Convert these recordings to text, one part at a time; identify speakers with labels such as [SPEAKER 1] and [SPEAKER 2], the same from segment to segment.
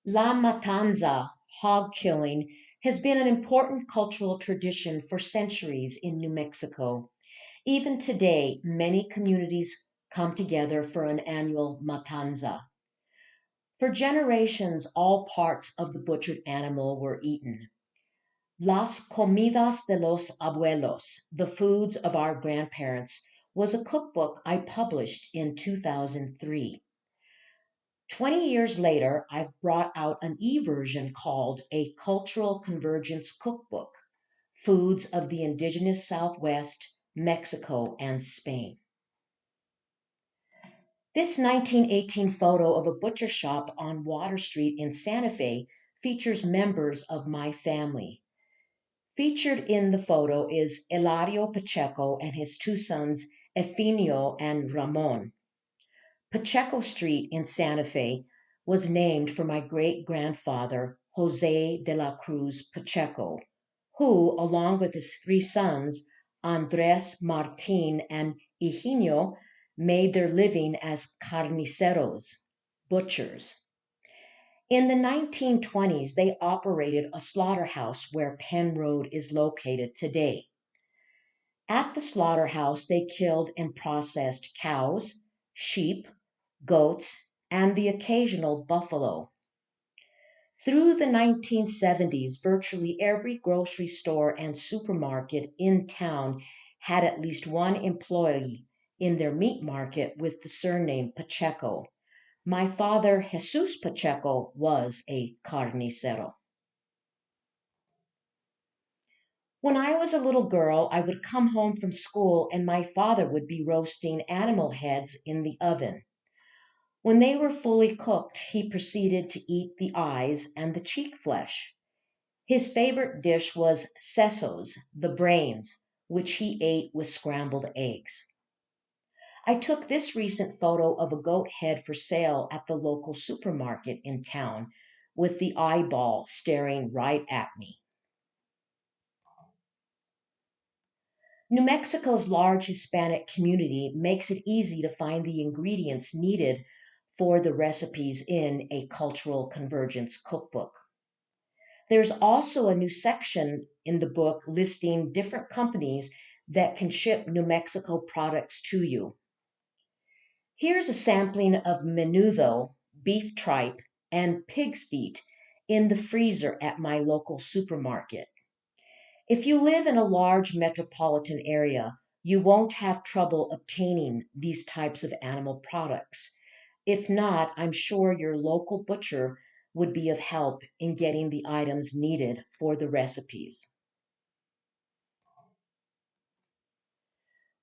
[SPEAKER 1] La Matanza, hog killing, has been an important cultural tradition for centuries in New Mexico. Even today, many communities come together for an annual matanza. For generations, all parts of the butchered animal were eaten. Las Comidas de los Abuelos, the foods of our grandparents, was a cookbook I published in 2003. 20 years later, I've brought out an e version called A Cultural Convergence Cookbook Foods of the Indigenous Southwest, Mexico, and Spain. This 1918 photo of a butcher shop on Water Street in Santa Fe features members of my family. Featured in the photo is Eladio Pacheco and his two sons, Efinio and Ramon. Pacheco Street in Santa Fe was named for my great grandfather, Jose de la Cruz Pacheco, who, along with his three sons, Andres, Martin, and Eugenio, made their living as carniceros, butchers. In the 1920s, they operated a slaughterhouse where Penn Road is located today. At the slaughterhouse, they killed and processed cows, sheep, goats, and the occasional buffalo. Through the 1970s, virtually every grocery store and supermarket in town had at least one employee in their meat market with the surname Pacheco. My father, Jesus Pacheco, was a carnicero. When I was a little girl, I would come home from school and my father would be roasting animal heads in the oven. When they were fully cooked, he proceeded to eat the eyes and the cheek flesh. His favorite dish was sesos, the brains, which he ate with scrambled eggs. I took this recent photo of a goat head for sale at the local supermarket in town, with the eyeball staring right at me. New Mexico's large Hispanic community makes it easy to find the ingredients needed for the recipes in A Cultural Convergence Cookbook. There's also a new section in the book listing different companies that can ship New Mexico products to you. Here's a sampling of menudo, beef tripe, and pig's feet in the freezer at my local supermarket. If you live in a large metropolitan area, you won't have trouble obtaining these types of animal products. If not, I'm sure your local butcher would be of help in getting the items needed for the recipes.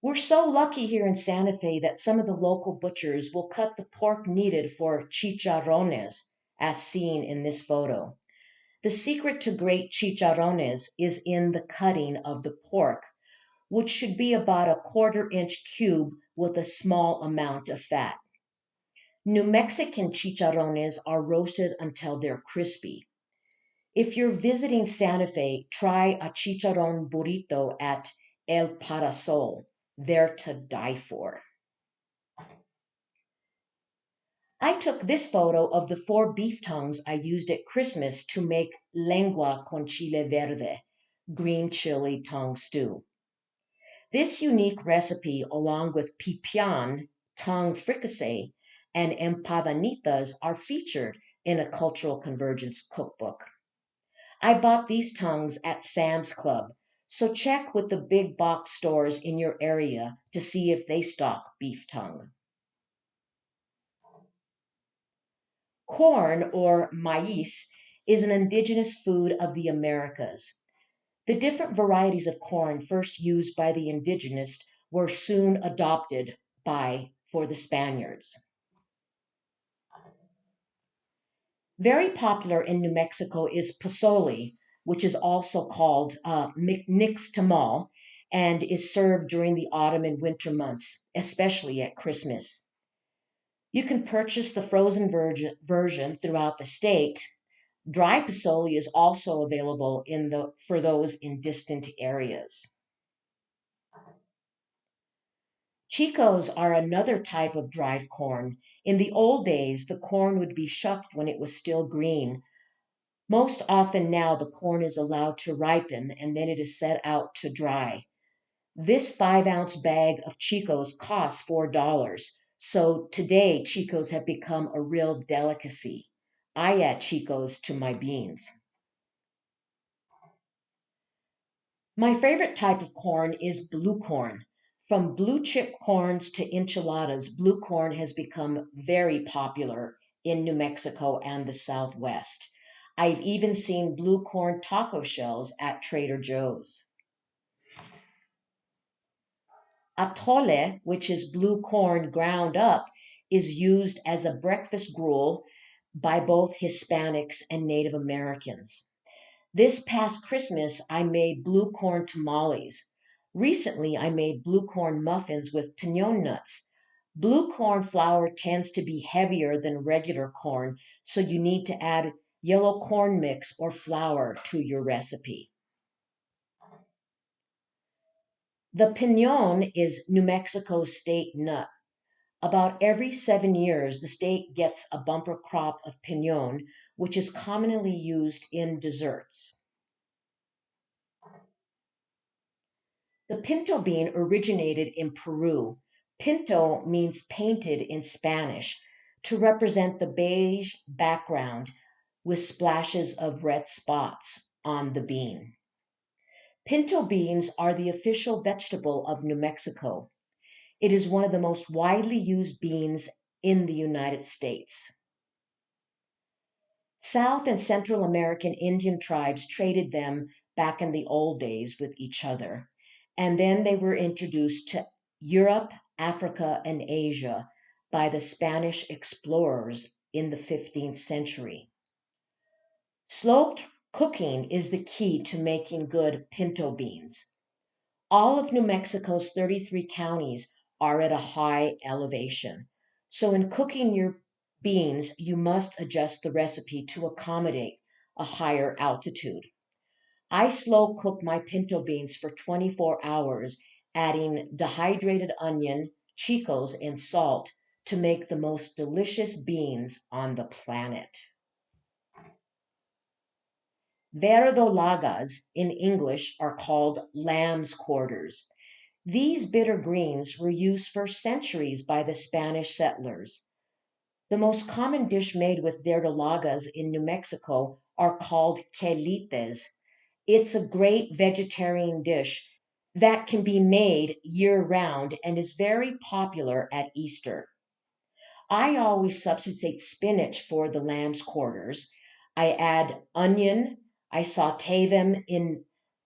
[SPEAKER 1] We're so lucky here in Santa Fe that some of the local butchers will cut the pork needed for chicharrones, as seen in this photo. The secret to great chicharrones is in the cutting of the pork, which should be about a quarter-inch cube with a small amount of fat. New Mexican chicharrones are roasted until they're crispy. If you're visiting Santa Fe, try a chicharron burrito at El Parasol. They're to die for. I took this photo of the 4 beef tongues I used at Christmas to make lengua con chile verde, green chili tongue stew. This unique recipe, along with pipián, tongue fricassee, and empadanitas, are featured in a Cultural Convergence cookbook. I bought these tongues at Sam's Club, so check with the big box stores in your area to see if they stock beef tongue. Corn, or maize, is an indigenous food of the Americas. The different varieties of corn first used by the indigenous were soon adopted for the Spaniards. Very popular in New Mexico is pozole, which is also called nixtamal, and is served during the autumn and winter months, especially at Christmas. You can purchase the frozen version throughout the state. Dry pozole is also available for those in distant areas. Chicos are another type of dried corn. In the old days, the corn would be shucked when it was still green. Most often now, the corn is allowed to ripen and then it is set out to dry. This 5 ounce bag of Chicos costs $4. So today, Chicos have become a real delicacy. I add Chicos to my beans. My favorite type of corn is blue corn. From blue chip corns to enchiladas, blue corn has become very popular in New Mexico and the Southwest. I've even seen blue corn taco shells at Trader Joe's. Atole, which is blue corn ground up, is used as a breakfast gruel by both Hispanics and Native Americans. This past Christmas, I made blue corn tamales. Recently, I made blue corn muffins with pinon nuts. Blue corn flour tends to be heavier than regular corn, so you need to add yellow corn mix or flour to your recipe. The pinon is New Mexico's state nut. About every 7 years, the state gets a bumper crop of pinon, which is commonly used in desserts. The pinto bean originated in Peru. Pinto means painted in Spanish to represent the beige background with splashes of red spots on the bean. Pinto beans are the official vegetable of New Mexico. It is one of the most widely used beans in the United States. South and Central American Indian tribes traded them back in the old days with each other, and then they were introduced to Europe, Africa, and Asia by the Spanish explorers in the 15th century. Slow cooking is the key to making good pinto beans. All of New Mexico's 33 counties are at a high elevation. So, in cooking your beans, you must adjust the recipe to accommodate a higher altitude. I slow cook my pinto beans for 24 hours, adding dehydrated onion, chicos, and salt to make the most delicious beans on the planet. Verdolagas in English are called lamb's quarters. These bitter greens were used for centuries by the Spanish settlers. The most common dish made with verdolagas in New Mexico are called quelites. It's a great vegetarian dish that can be made year round and is very popular at Easter. I always substitute spinach for the lamb's quarters. I add onion, I saute them in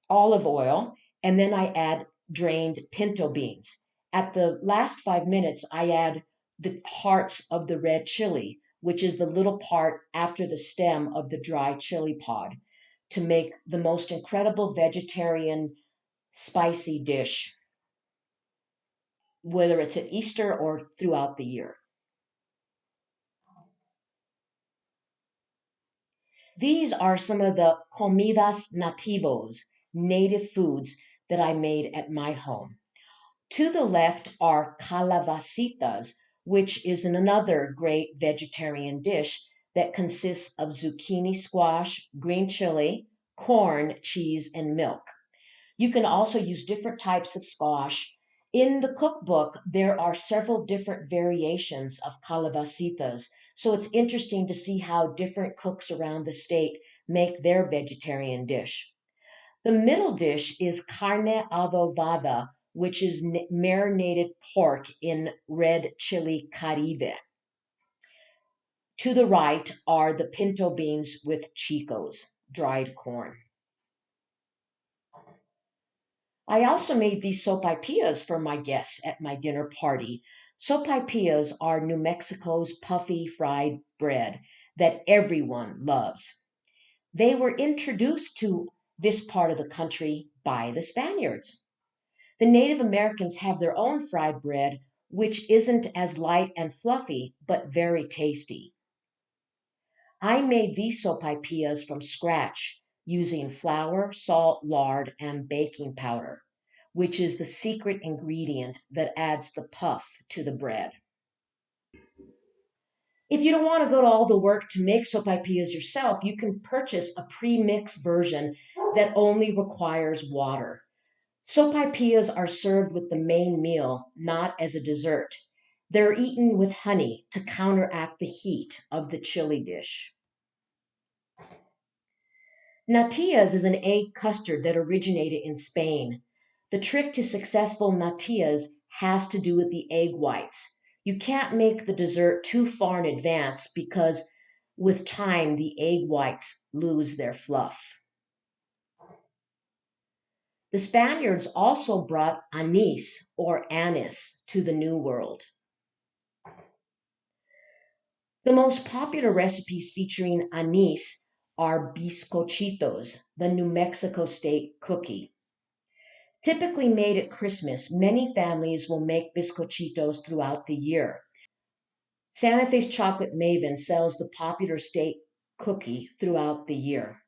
[SPEAKER 1] olive oil, and then I add drained pinto beans. At the last 5 minutes, I add the hearts of the red chili, which is the little part after the stem of the dry chili pod, to make the most incredible vegetarian spicy dish, whether it's at Easter or throughout the year. These are some of the comidas nativos, native foods that I made at my home. To the left are calabacitas, which is another great vegetarian dish that consists of zucchini squash, green chili, corn, cheese, and milk. You can also use different types of squash. In the cookbook, there are several different variations of calabacitas, so it's interesting to see how different cooks around the state make their vegetarian dish. The middle dish is carne adobada, which is marinated pork in red chili caribe. To the right are the pinto beans with chicos, dried corn. I also made these sopapillas for my guests at my dinner party. Sopapillas are New Mexico's puffy fried bread that everyone loves. They were introduced to this part of the country by the Spaniards. The Native Americans have their own fried bread, which isn't as light and fluffy, but very tasty. I made these sopapillas from scratch using flour, salt, lard, and baking powder. which is the secret ingredient that adds the puff to the bread. If you don't want to go to all the work to make sopaipillas yourself, you can purchase a pre-mixed version that only requires water. Sopaipillas are served with the main meal, not as a dessert. They're eaten with honey to counteract the heat of the chili dish. Natillas is an egg custard that originated in Spain. The trick to successful natillas has to do with the egg whites. You can't make the dessert too far in advance because with time the egg whites lose their fluff. The Spaniards also brought anise or anise to the New World. The most popular recipes featuring anise are bizcochitos, the New Mexico State cookie. Typically made at Christmas, many families will make bizcochitos throughout the year. Santa Fe's Chocolate Maven sells the popular state cookie throughout the year.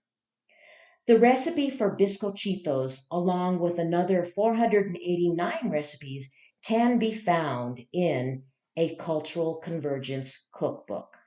[SPEAKER 1] The recipe for bizcochitos, along with another 489 recipes, can be found in A Cultural Convergence Cookbook.